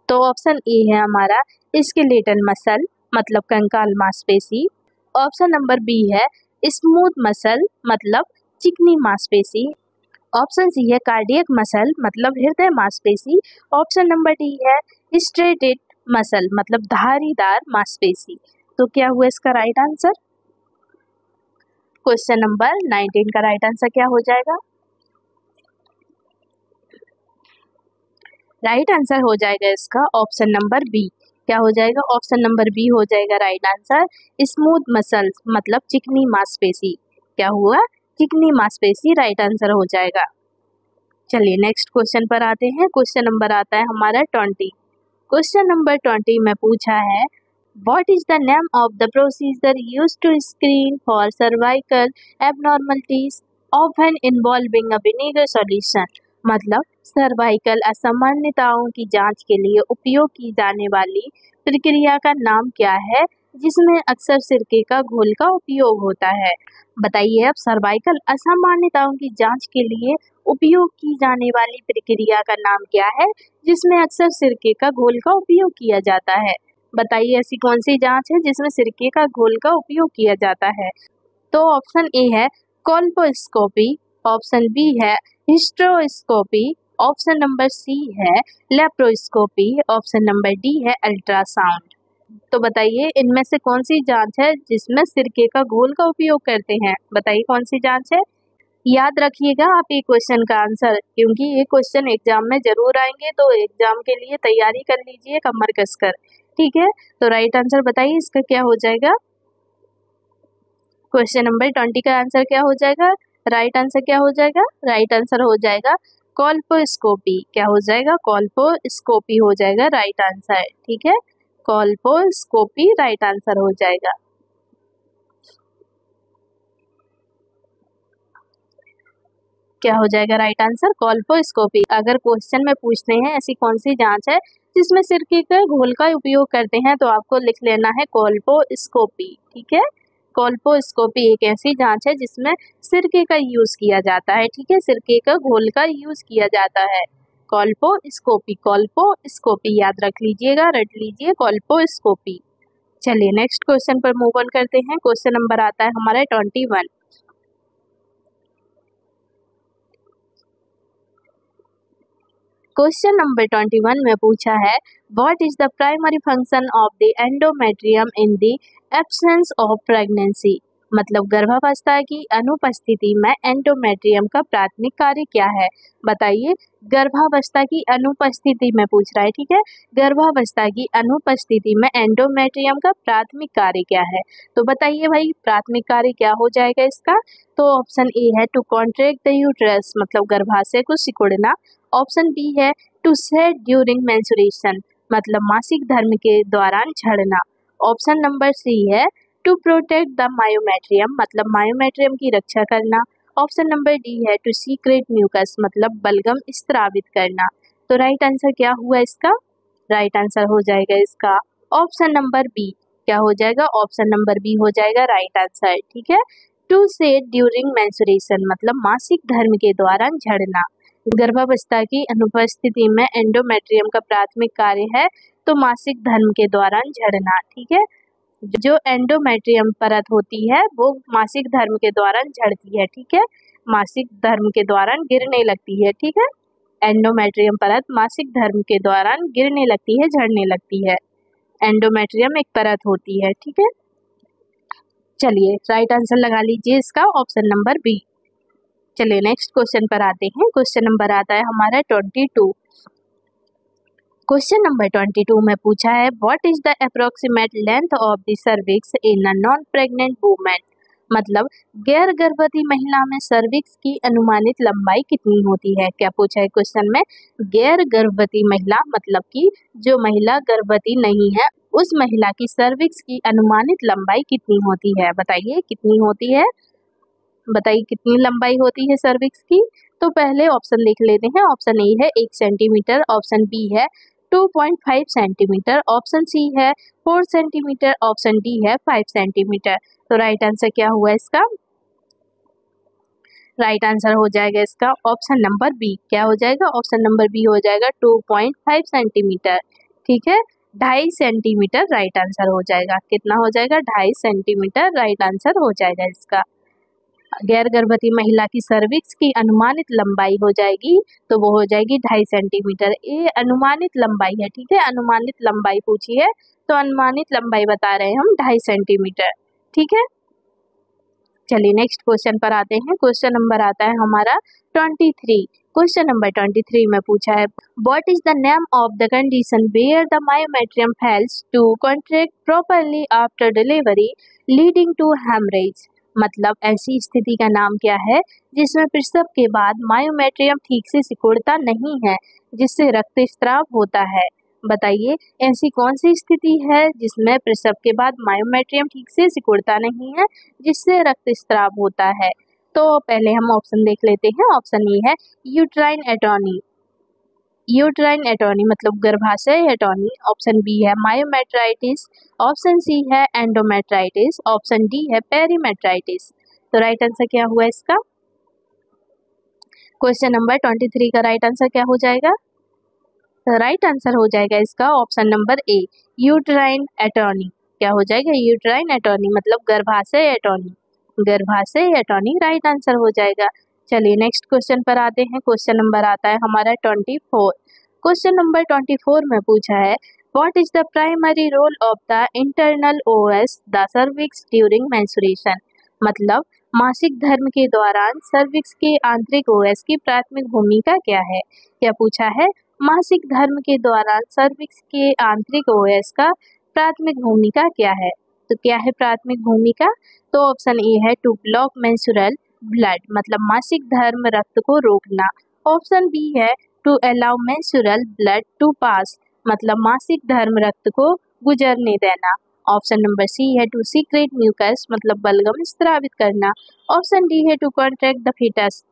तो ऑप्शन ए है हमारा स्केलेटल मसल, मतलब कंकाल मांसपेशी। ऑप्शन नंबर बी है स्मूथ मसल, मतलब चिकनी मांसपेशी। ऑप्शन सी है कार्डियक मसल, मतलब हृदय मांसपेशी। ऑप्शन नंबर डी है स्ट्रेटेड मसल, मतलब धारीदार मांसपेशी। तो क्या हुआ इसका राइट आंसर। क्वेश्चन नंबर 19 का राइट आंसर क्या हो जाएगा। राइट आंसर हो जाएगा इसका ऑप्शन नंबर बी। क्या हो जाएगा, ऑप्शन नंबर बी हो जाएगा राइट आंसर, स्मूथ मसल, मतलब चिकनी मांसपेशी। क्या हुआ, चिकनी मांसपेशी राइट आंसर हो जाएगा। चलिए नेक्स्ट क्वेश्चन पर आते हैं। क्वेश्चन नंबर आता है हमारा 20। क्वेश्चन नंबर 20 में पूछा है what is the name of the procedure used to screen for cervical abnormalities often involving a vinegar solution. मतलब सर्वाइकल असामान्यताओं की जांच के लिए उपयोग की जाने वाली प्रक्रिया का नाम क्या है जिसमें अक्सर सिरके का घोल का उपयोग होता है। बताइए अब सर्वाइकल असामान्यताओं की जांच के लिए उपयोग की जाने वाली प्रक्रिया का नाम क्या है जिसमें अक्सर सिरके का घोल का उपयोग किया जाता है। बताइए ऐसी कौन सी जांच है जिसमें सिरके का घोल का उपयोग किया जाता है। तो ऑप्शन ए है कोल्पोस्कोपी, ऑप्शन बी है हिस्ट्रोस्कोपी, ऑप्शन नंबर सी है लेप्रोस्कोपी, ऑप्शन नंबर डी है अल्ट्रासाउंड। तो बताइए इनमें से कौन सी जांच है जिसमें सिरके का घोल का उपयोग करते हैं। बताइए कौन सी जांच है। याद रखिएगा आप ये क्वेश्चन का आंसर, क्योंकि ये क्वेश्चन एग्जाम में जरूर आएंगे, तो एग्जाम के लिए तैयारी कर लीजिए कमर कसकर। ठीक है, तो राइट आंसर बताइए इसका क्या हो जाएगा। क्वेश्चन नंबर 20 का आंसर क्या हो जाएगा। राइट आंसर क्या हो जाएगा। राइट आंसर हो जाएगा कोल्पोस्कोपी। क्या हो जाएगा, कोल्पोस्कोपी हो जाएगा राइट आंसर। ठीक है, कोल्पोस्कोपी राइट आंसर हो जाएगा। क्या हो जाएगा राइट आंसर, कोल्पोस्कोपी। अगर क्वेश्चन में पूछते हैं ऐसी कौन सी जांच है जिसमें सिरके के घोल का उपयोग करते हैं, तो आपको लिख लेना है कोल्पोस्कोपी। ठीक है, कोल्पोस्कोपी एक ऐसी जांच है जिसमें सिरके का यूज किया जाता है। ठीक है, सिरके का घोल का यूज किया जाता है। कोल्पोस्कोपी, कोल्पोस्कोपी याद रख लीजिएगा, रट लीजिए कोल्पोस्कोपी। चलिए नेक्स्ट क्वेश्चन पर मूव ऑन करते हैं। क्वेश्चन नंबर आता है हमारा 21। क्वेश्चन नंबर 21 में पूछा है what is the primary function of the endometrium in the absence of pregnancy. मतलब गर्भावस्था की अनुपस्थिति में एंडोमेट्रियम का प्राथमिक कार्य क्या है। बताइए गर्भावस्था की अनुपस्थिति में पूछ रहा है। ठीक है, गर्भावस्था की अनुपस्थिति में एंडोमेट्रियम का प्राथमिक कार्य क्या है। तो बताइए भाई प्राथमिक कार्य क्या हो जाएगा इसका। तो ऑप्शन ए है टू कॉन्ट्रैक्ट द यूट्रस, मतलब गर्भाशय को सिकुड़ना। ऑप्शन बी है टू सेट ड्यूरिंग मेंस्ट्रुएशन, मतलब मासिक धर्म के दौरान झड़ना। ऑप्शन नंबर सी है टू प्रोटेक्ट द मायोमेट्रियम, मतलब मायोमेट्रियम की रक्षा करना। ऑप्शन नंबर डी है टू सीक्रेट म्यूकस, मतलब बलगम स्त्रावित करना। तो राइट आंसर क्या हुआ इसका। राइट आंसर हो जाएगा इसका ऑप्शन नंबर बी। क्या हो जाएगा, ऑप्शन नंबर बी हो जाएगा राइट आंसर। ठीक है, टू सेट ड्यूरिंग मेंस्ट्रुएशन, मतलब मासिक धर्म के दौरान झड़ना। गर्भावस्था की अनुपस्थिति में एंडोमेट्रियम का प्राथमिक कार्य है तो मासिक धर्म के दौरान झड़ना। ठीक है, जो एंडोमेट्रियम परत होती है वो मासिक धर्म के दौरान झड़ती है। ठीक है, मासिक धर्म के दौरान गिरने लगती है। ठीक है, एंडोमेट्रियम परत मासिक धर्म के दौरान गिरने लगती है, झड़ने लगती है। एंडोमेट्रियम एक परत होती है। ठीक है, चलिए राइट आंसर लगा लीजिए इसका ऑप्शन नंबर बी। चलिए नेक्स्ट क्वेश्चन पर आते हैं। क्वेश्चन नंबर आता है हमारा 22। क्वेश्चन नंबर 22 में पूछा है what is the approximate length of the cervix in a non pregnant woman. मतलब गैर गर्भवती महिला में सर्विक्स की अनुमानित लंबाई कितनी होती है। क्या पूछा है क्वेश्चन में, गैर गर्भवती महिला मतलब कि जो महिला गर्भवती नहीं है उस महिला की सर्विक्स की अनुमानित लंबाई कितनी होती है। बताइए कितनी होती है, बताइए कितनी लंबाई होती है सर्विक्स की। तो पहले ऑप्शन लिख लेते हैं। ऑप्शन ए है 1 सेंटीमीटर, ऑप्शन बी है 2.5 सेंटीमीटर, ऑप्शन सी है 4 सेंटीमीटर, ऑप्शन डी है 5 सेंटीमीटर। तो राइट आंसर क्या हुआ इसका। राइट आंसर हो जाएगा इसका ऑप्शन नंबर बी। क्या हो जाएगा, ऑप्शन नंबर बी हो जाएगा 2.5 सेंटीमीटर। ठीक है, 2.5 सेंटीमीटर राइट आंसर हो जाएगा। कितना हो जाएगा, 2.5 सेंटीमीटर राइट आंसर हो जाएगा इसका। गैर गर्भवती महिला की सर्विक्स की अनुमानित लंबाई हो जाएगी तो वो हो जाएगी 2.5 सेंटीमीटर। ये अनुमानित लंबाई है। ठीक है, अनुमानित लंबाई पूछी है तो अनुमानित लंबाई बता रहे हैं हम 2.5 सेंटीमीटर। ठीक है, चलिए नेक्स्ट क्वेश्चन पर आते हैं। क्वेश्चन नंबर आता है हमारा 23। क्वेश्चन नंबर 23 में पूछा है what is the name of the condition where the myometrium fails to contract properly after delivery leading to haemorrhage. मतलब ऐसी स्थिति का नाम क्या है जिसमें प्रसव के बाद मायोमेट्रियम ठीक से सिकुड़ता नहीं है जिससे रक्तस्राव होता है। बताइए ऐसी कौन सी स्थिति है जिसमें प्रसव के बाद मायोमेट्रियम ठीक से सिकुड़ता नहीं है जिससे रक्तस्राव होता है। तो पहले हम ऑप्शन देख लेते हैं। ऑप्शन ए है यूट्राइन एटॉनी, यूट्राइन एटॉनी मतलब गर्भाशय एटॉनी। ऑप्शन बी है मायोमेट्राइटिस, ऑप्शन सी है एंडोमेट्राइटिस, ऑप्शन डी है पेरीमेट्राइटिस। तो राइट आंसर क्या हुआ इसका? क्वेश्चन नंबर 23 का राइट आंसर क्या हो जाएगा? राइट आंसर हो जाएगा इसका ऑप्शन नंबर ए, यूट्राइन एटॉनी। क्या हो जाएगा? यूट्राइन एटॉनी मतलब गर्भाशय एटॉनी, गर्भाशय एटॉनी राइट आंसर हो जाएगा। चलिए नेक्स्ट क्वेश्चन पर आते हैं। क्वेश्चन नंबर आता है हमारा 24। क्वेश्चन नंबर 24 में पूछा है what is the primary role of the internal os the cervix during menstruation. मतलब मासिक धर्म के दौरान सर्विक्स के आंतरिक ओएस की प्राथमिक भूमिका क्या है? क्या पूछा है? मासिक धर्म के दौरान सर्विक्स के आंतरिक ओएस का प्राथमिक भूमिका क्या है? तो क्या है प्राथमिक भूमिका? तो ऑप्शन ए है टू ब्लॉक मेंस्ट्रुअल ब्लड मतलब मासिक धर्म रक्त को रोकना। ऑप्शन बी है to allow menstrual blood to pass मतलब मासिक धर्म रक्त को गुजरने देना। ऑप्शन नंबर सी है टू सीक्रेट म्यूकस मतलब बलगम स्रावित करना। ऑप्शन डी है to contract the foetus,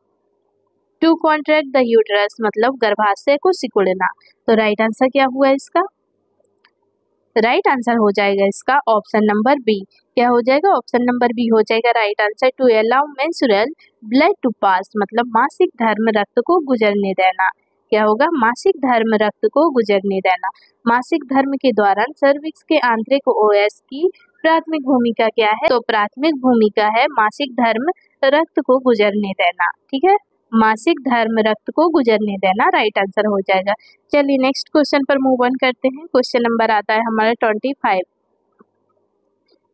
to contract the uterus मतलब गर्भाशय को सिकुड़ना। तो राइट आंसर क्या हुआ इसका? राइट आंसर हो जाएगा इसका ऑप्शन नंबर बी। क्या हो जाएगा? ऑप्शन नंबर बी हो जाएगा right answer, to allow menstrual blood to pass मतलब मासिक धर्म रक्त को गुजरने देना। क्या होगा? मासिक धर्म रक्त को गुजरने देना। मासिक धर्म के दौरान सर्विक्स के आंतरिक ओएस की प्राथमिक भूमिका क्या है? तो प्राथमिक भूमिका है मासिक धर्म रक्त को गुजरने देना। ठीक है, मासिक धर्म रक्त को गुजरने देना राइट आंसर हो जाएगा। चलिए नेक्स्ट क्वेश्चन पर मूव ऑन करते हैं। क्वेश्चन नंबर आता है हमारा 25।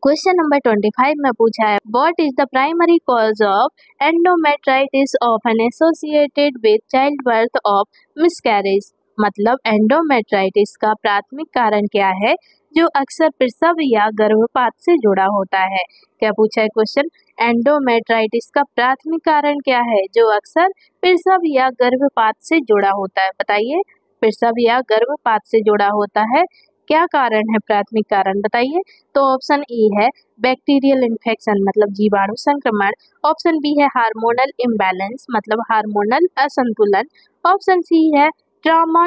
क्वेश्चन नंबर 25 में पूछा है what is the primary cause of endometritis often associated with child birth of miscarriage. मतलब एंडोमेट्राइटिस का प्राथमिक कारण क्या है जो अक्सर प्रसव या गर्भपात से जुड़ा होता है? क्या पूछा है क्वेश्चन? एंडोमेट्राइटिस का प्राथमिक कारण क्या है जो अक्सर प्रसव या गर्भपात से जुड़ा होता है? बताइए, प्रसव या गर्भपात से जुड़ा होता है, क्या कारण है प्राथमिक कारण बताइए? तो ऑप्शन ए है बैक्टीरियल इन्फेक्शन मतलब जीवाणु संक्रमण। ऑप्शन बी है हार्मोनल इम्बैलेंस मतलब हार्मोनल असंतुलन। ऑप्शन सी है ट्रॉमा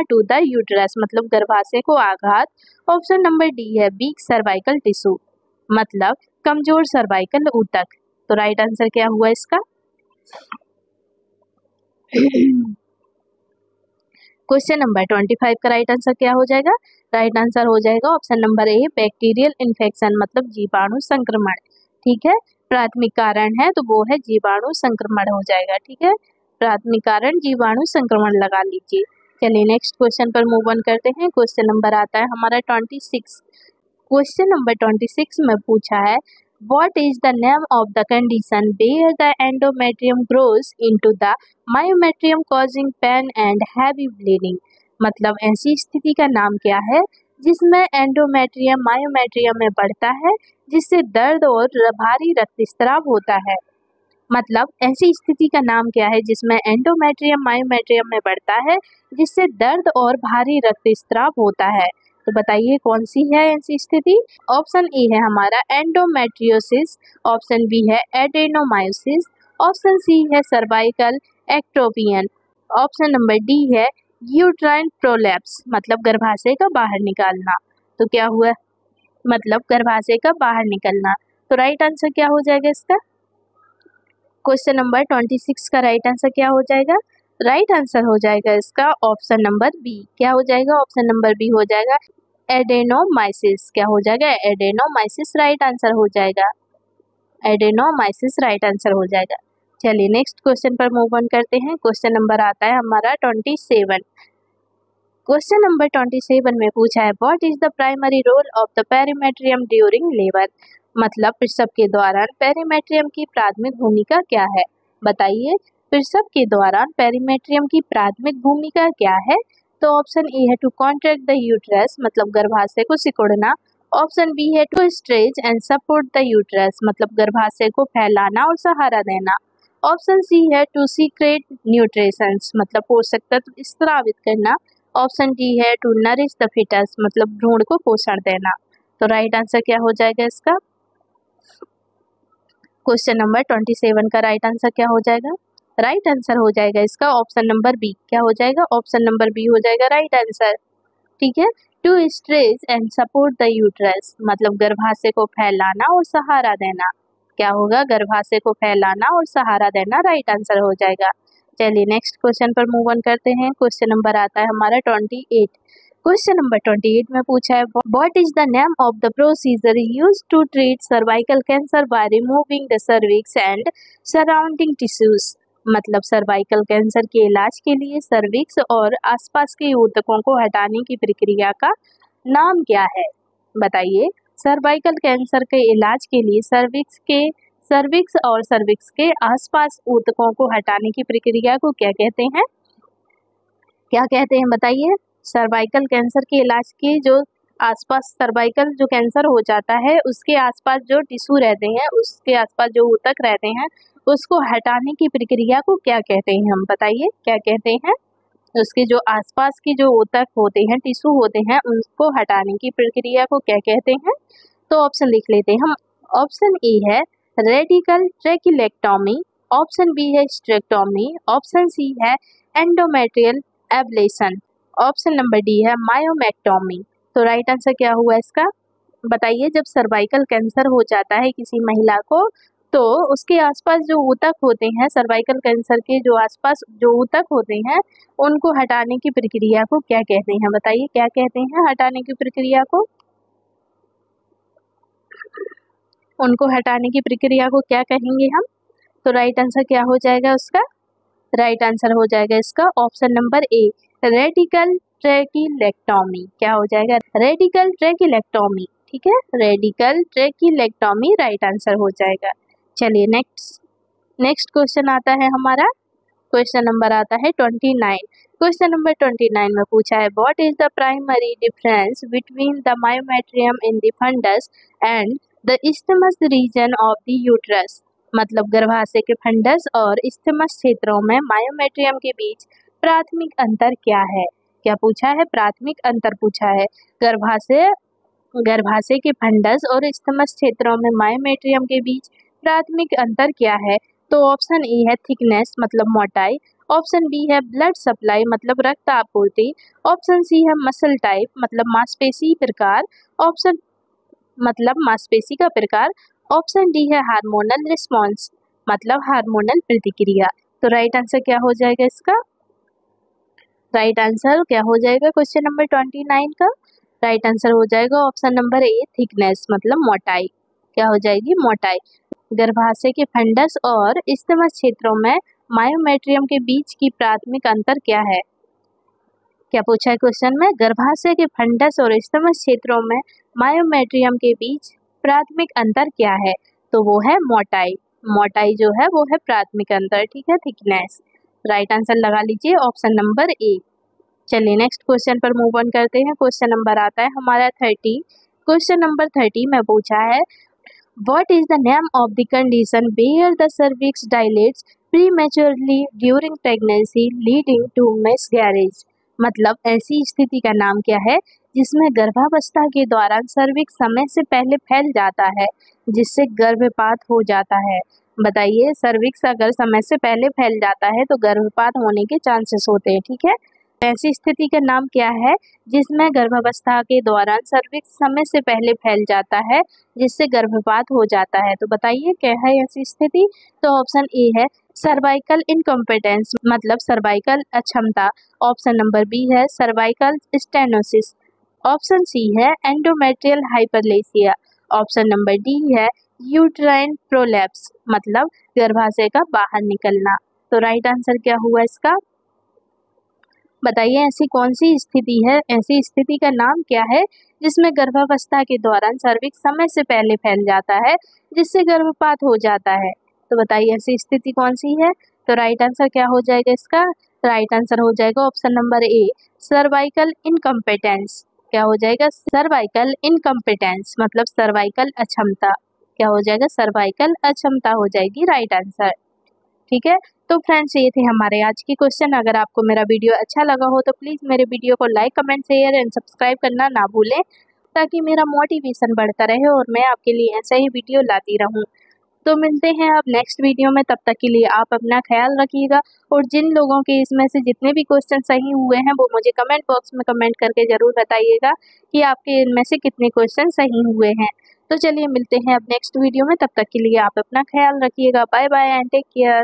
टू द यूट्रस मतलब गर्भाशय को आघात। ऑप्शन नंबर डी है वीक सर्वाइकल टिश्यू मतलब कमजोर सर्वाइकल ऊतक। तो राइट आंसर क्या हुआ इसका? क्वेश्चन नंबर 25 का राइट आंसर क्या हो जाएगा? राइट आंसर हो जाएगा option number A bacterial infection मतलब जीवाणु संक्रमण। ठीक है, प्राथमिक कारण है तो वो है जीवाणु संक्रमण हो जाएगा। ठीक है, प्राथमिक कारण जीवाणु संक्रमण लगा लीजिए। चलिए नेक्स्ट क्वेश्चन पर मूव ऑन करते हैं। क्वेश्चन नंबर आता है हमारा 26। क्वेश्चन नंबर 26 में पूछा है What is the name of the condition where the endometrium grows into the myometrium causing pain and heavy bleeding? मतलब ऐसी स्थिति का नाम क्या है जिसमें एंडोमेट्रियम मायोमेट्रियम में बढ़ता है जिससे दर्द और भारी रक्तस्राव होता है। मतलब ऐसी स्थिति का नाम क्या है जिसमें एंडोमेट्रियम मायोमेट्रियम में बढ़ता है जिससे दर्द और भारी रक्तस्राव होता है? तो बताइए कौन सी है ऐसी स्थिति? ऑप्शन ए है हमारा एंडोमेट्रियोसिस, ऑप्शन बी है एडेनोमायोसिस, ऑप्शन सी है सर्वाइकल एक्टोपियन, ऑप्शन नंबर डी है यूट्राइन प्रोलैप्स मतलब गर्भाशय का बाहर निकालना। तो क्या हुआ? मतलब गर्भाशय का बाहर निकलना। तो राइट आंसर क्या हो जाएगा इसका? क्वेश्चन नंबर 26 का राइट आंसर क्या हो जाएगा? राइट आंसर हो जाएगा इसका ऑप्शन नंबर बी। क्या हो जाएगा? ऑप्शन नंबर बी हो जाएगा एडेनोमाइसिस। क्या हो जाएगा? एडेनोमाइसिस राइट आंसर हो जाएगा। एडेनोमाइसिस राइट आंसर हो जाएगा। चलिए नेक्स्ट क्वेश्चन पर मूव ऑन करते हैं। क्वेश्चन नंबर आता है हमारा 27। क्वेश्चन नंबर 27 में पूछा है what is the primary role of the perimetrium during labour. मतलब प्रसव के दौरान पेरीमेट्रियम की प्राथमिक भूमिका क्या है? बताइए, प्रसव के दौरान पेरीमेट्रियम की प्राथमिक भूमिका क्या है? तो ऑप्शन ए है टू कॉन्ट्रैक्ट द यूट्रस मतलब गर्भाशय को सिकुड़ना। ऑप्शन बी है to stretch and support the uterus मतलब गर्भाशय को फैलाना और सहारा देना। ऑप्शन सी है टू सीक्रेट न्यूट्रिशंस मतलब पोषक तत्व स्रावित करना। ऑप्शन डी है टू नरिश द फीटस मतलब भ्रूण को पोषण देना। तो राइट आंसर क्या हो जाएगा इसका? क्वेश्चन नंबर 27 का राइट आंसर क्या हो जाएगा? राइट आंसर हो जाएगा इसका ऑप्शन नंबर बी। क्या हो जाएगा? ऑप्शन नंबर बी हो जाएगा राइट आंसर। ठीक है। To stretch and support the uterus, मतलब गर्भाशय को फैलाना और सहारा देना। क्या होगा? गर्भाशय को फैलाना और सहारा देना राइट आंसर हो जाएगा। चलिए नेक्स्ट क्वेश्चन पर मूव ऑन करते हैं। क्वेश्चन नंबर आता है हमारा 28। क्वेश्चन नंबर 28 में पूछा है what is the name of the procedure used to treat cervical cancer by removing the cervix and surrounding tissues, मतलब सर्वाइकल कैंसर के इलाज के लिए सर्विक्स और आसपास के ऊतकों को हटाने की प्रक्रिया का नाम क्या है? बताइए। सर्वाइकल कैंसर के इलाज के लिए सर्विक्स और सर्विक्स के आसपास ऊतकों को हटाने की प्रक्रिया को क्या कहते हैं? क्या कहते हैं बताइए। सर्वाइकल कैंसर के इलाज के जो आसपास सर्वाइकल जो कैंसर हो जाता है उसके आसपास जो टिश्यू रहते हैं, उसके आसपास जो ऊतक रहते हैं, उसको हटाने की प्रक्रिया को क्या कहते हैं? हम बताइए क्या कहते हैं। उसके जो आसपास की जो ऊतक होते हैं, टिश्यू होते हैं, उनको हटाने की प्रक्रिया को क्या कहते हैं? तो ऑप्शन लिख लेते हैं हम। ऑप्शन ए है रेडिकल ट्रेकिलेक्टोमी, ऑप्शन बी है स्ट्रेक्टोमी, ऑप्शन सी है endometrial ablation, option number D है मायोमेक्टोमी। तो राइट आंसर क्या हुआ इसका? बताइए। जब सर्वाइकल कैंसर हो जाता है किसी महिला को तो उसके आसपास जो ऊतक होते हैं, सर्वाइकल कैंसर के जो आसपास जो ऊतक होते हैं, उनको हटाने की प्रक्रिया को क्या कहते हैं? बताइए क्या कहते हैं हटाने की प्रक्रिया को? उनको हटाने की प्रक्रिया को क्या कहेंगे हम? तो राइट आंसर क्या हो जाएगा उसका? राइट आंसर हो जाएगा इसका ऑप्शन नंबर ए रेडिकल ट्रेकिलेक्टोमी। क्या हो जाएगा? रेडिकल ट्रेकिलेक्टोमी। ठीक है, रेडिकल ट्रेकिलेक्टोमी राइट आंसर हो जाएगा। चलिए नेक्स्ट क्वेश्चन आता है हमारा। क्वेश्चन नंबर आता है 29। क्वेश्चन नंबर 29 में पूछा है what is the primary difference between the myometrium in the fundus and the isthmus region of the uterus, मतलब गर्भाशय के फंडस और इस्थमस क्षेत्रों में मायोमेट्रियम के बीच प्राथमिक अंतर क्या है? क्या पूछा है? प्राथमिक अंतर पूछा है। गर्भाशय के फंडस और इस्थमस क्षेत्रों में मायोमेट्रियम के बीच प्राथमिक अंतर क्या है? तो ऑप्शन ए है थिकनेस, मतलब मोटाई, ऑप्शन बी है ब्लड सप्लाई, मतलब रक्त आपूर्ति, ऑप्शन सी है मसल टाइप, मतलब मांसपेशी प्रकार, ऑप्शन मतलब मांसपेशी का प्रकार, ऑप्शन डी है हार्मोनल रिस्पॉन्स, मतलब हार्मोनल प्रतिक्रिया। तो राइट आंसर क्या हो जाएगा इसका? राइट आंसर क्या हो जाएगा क्वेश्चन नंबर 29 का? राइट आंसर हो जाएगा ऑप्शन नंबर ए थिकनेस, मतलब मोटाई। क्या हो जाएगी? मोटाई। गर्भाशय के फंडस और इस्थमस क्षेत्रों में मायोमेट्रियम के बीच की प्राथमिक अंतर क्या है? क्या पूछा है क्वेश्चन में? गर्भाशय के फंडस और इस्थमस क्षेत्रों में मायोमेट्रियम के बीच प्राथमिक अंतर क्या है? तो वो है मोटाई। मोटाई जो है वो है प्राथमिक अंतर। ठीक है, थिकनेस। राइट आंसर लगा लीजिए ऑप्शन नंबर ए। चलिए नेक्स्ट क्वेश्चन पर मूव ऑन करते हैं। क्वेश्चन नंबर आता है हमारा 30। क्वेश्चन नंबर 30 में पूछा है what is the name of the condition where the cervix dilates prematurely during pregnancy leading to miscarriage, मतलब ऐसी स्थिति का नाम क्या है जिसमें गर्भावस्था के दौरान सर्विक्स समय से पहले फैल जाता है जिससे गर्भपात हो जाता है? बताइए। सर्विक्स अगर समय से पहले फैल जाता है तो गर्भपात होने के चांसेस होते हैं। ठीक है, ऐसी स्थिति का नाम क्या है जिसमें गर्भावस्था के दौरान सर्विक्स समय से पहले फैल जाता है जिससे गर्भपात हो जाता है? तो बताइए क्या है ऐसी स्थिति? तो ऑप्शन ए है सर्वाइकल इनकॉम्पिटेंस, मतलब सर्वाइकल अक्षमता, ऑप्शन नंबर बी है सर्वाइकल स्टेनोसिस, ऑप्शन सी है endometrial hyperplasia, option number D है यूट्राइन प्रोलैप्स, मतलब गर्भाशय का बाहर निकलना। तो राइट आंसर क्या हुआ इसका? बताइए ऐसी कौन सी स्थिति है, ऐसी स्थिति का नाम क्या है जिसमें गर्भावस्था के दौरान सर्विक्स समय से पहले फैल जाता है जिससे गर्भपात हो जाता है? तो बताइए ऐसी स्थिति कौन सी है? तो राइट आंसर क्या हो जाएगा इसका? राइट आंसर हो जाएगा option number A cervical incompetence. क्या हो जाएगा? सर्वाइकल इनकम्पिटेंस, मतलब सर्वाइकल अक्षमता। क्या हो जाएगा? सर्वाइकल अक्षमता हो जाएगी राइट आंसर। ठीक है, तो फ्रेंड्स ये थे हमारे आज की क्वेश्चन। अगर आपको मेरा वीडियो अच्छा लगा हो तो प्लीज़ मेरे वीडियो को like, comment, share and subscribe करना ना भूलें ताकि मेरा मोटिवेशन बढ़ता रहे और मैं आपके लिए ऐसा ही वीडियो लाती रहूं। तो मिलते हैं अब नेक्स्ट वीडियो में, तब तक के लिए आप अपना ख्याल रखिएगा। और जिन लोगों के इसमें से जितने भी क्वेश्चन सही हुए हैं वो मुझे कमेंट बॉक्स में कमेंट करके ज़रूर बताइएगा कि आपके इनमें से कितने क्वेश्चन सही हुए हैं। तो चलिए मिलते हैं अब नेक्स्ट वीडियो में, तब तक के लिए आप अपना ख्याल रखिएगा। Bye bye and take care.